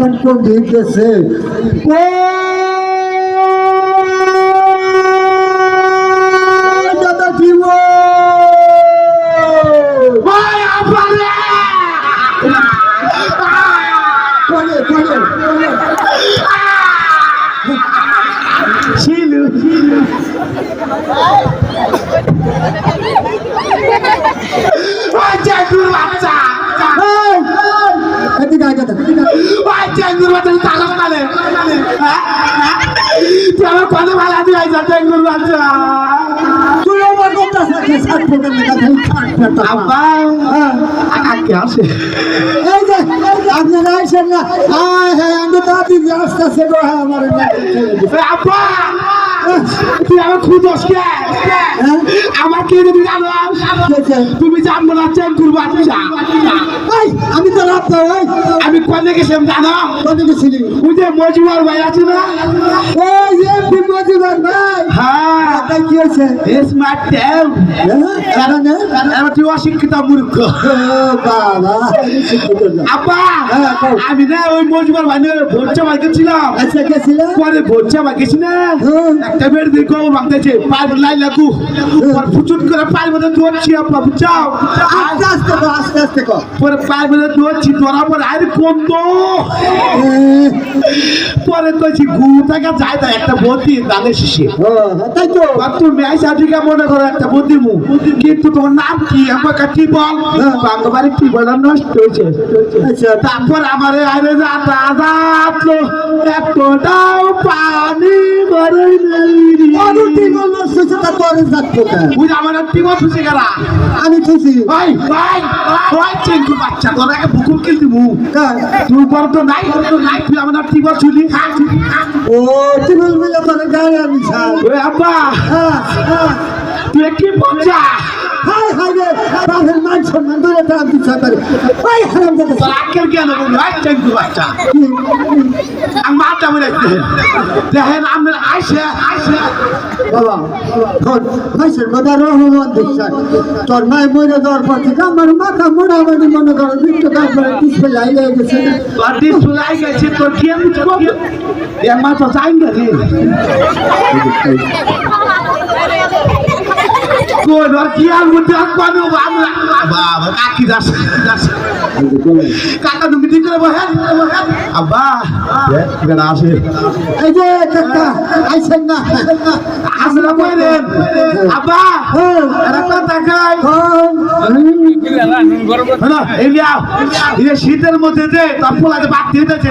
কোন দিতেছে ও দাদা জীব ভাই আপারে কোনে শিলু ওই জাদুর বাচ্চা এদিকে আয় কথা ওই জাদুর বাচ্চা তালাক মারে তুই আমার কত ভালো দিয়ে আইছা জাদুর বাচ্চা তুই আমার কথা সাথে সাথে প্রোগ্রাম দেখা আব্বা আকে আসে এই যে আপনারা আইছেন না হ্যাঁ আমি তো আপনি রাস্তা সে গো আমার আব্বা তুই আমার খুঁজস কে আমার কে যদি জানো তুমি জানবো না জাদুর বাচ্চা আমি তো রাত আমি কোনে গেছিলাম জানো কোনে গেছিলি ওই যে মজুয়ার ভাই আছে না ওই এমপি মজুয়ার ভাই হ্যাঁ তাই কি হয়েছে স্মার্ট ট্যাব এবার তুই অশিক্ষিত মূর্খ বাবা আব্বা আমি না ওই মজুয়ার ভাই ভোটটা ভাই গেছিলাম আচ্ছা গেছিলাম পরে ভোটটা ভাই গেছি না একটা বের দিয়ে গোবর ভাঙতেছে পাইপ লাই লাগু ফুচুট করে পাইপ মধ্যে দৌড়ছি আব্বা বুঝাও আস্তে আস্তে কর পরে পাইপ মধ্যে দৌড়ছি ধরা পরে আরে কম তো পরে কইছি গুটাকা যায় না একটা বন্দি দানের শিশে তাই তো তুমি আইসা দিকে মনে করো একটা বন্দি মু কিন্তু তোমার নাম কি আমাকে কি বল বাংলাবাড়ি কি বলার নষ্ট হয়েছে আচ্ছা তারপর আমার আরে রাতলো একটাও পানি ভরে নেই অনুটি বলল সুচতা তোরে যাচ্ছে বুঝ আমার টিমো খুশি গেলা আমি খুশি ভাই চিঙ্কু বাচ্চা তোরা বুকুল কিল দিমু তুই বড় তো নাই তুই আমার টিমো চুলি ও টিমল মিলে তোরে গায়ে আমি ছাড় ওই আব্বা তুই কি বাচ্চা হাই রে বাবার মান সম্মান ধরে তার পিছা করে ওই হারাম দাদা তোর আক্কেল কেন বল ভাই চিঙ্কু বাচ্চা আমি মাথা মরে দেখেন আমরা আইসা বাবা ভাইসের বাবা রহমান দেখছে তোর মায় মরে যাওয়ার পর থেকে আমার মাথা মোটামুটি মনে করো বিক্ত তারপরে ডিসপ্লে লাগিয়ে গেছে তোর ডিসপ্লে লাগিয়ে গেছে তোর কি আমি এর মাথা চাই না রে কোন আর কি আর মধ্যে আকবানো বাবা কাকি দাস কাকা তুমি ঠিক করে বহেন আব্বা বেড়া আসে এই যে কাকা আইছেন না আসলা কইরেন আব্বা এরা কথা কই হ্যাঁ এই লিয়াও এই শীতের মধ্যে যে তার পোলাতে বাদ দিতেছে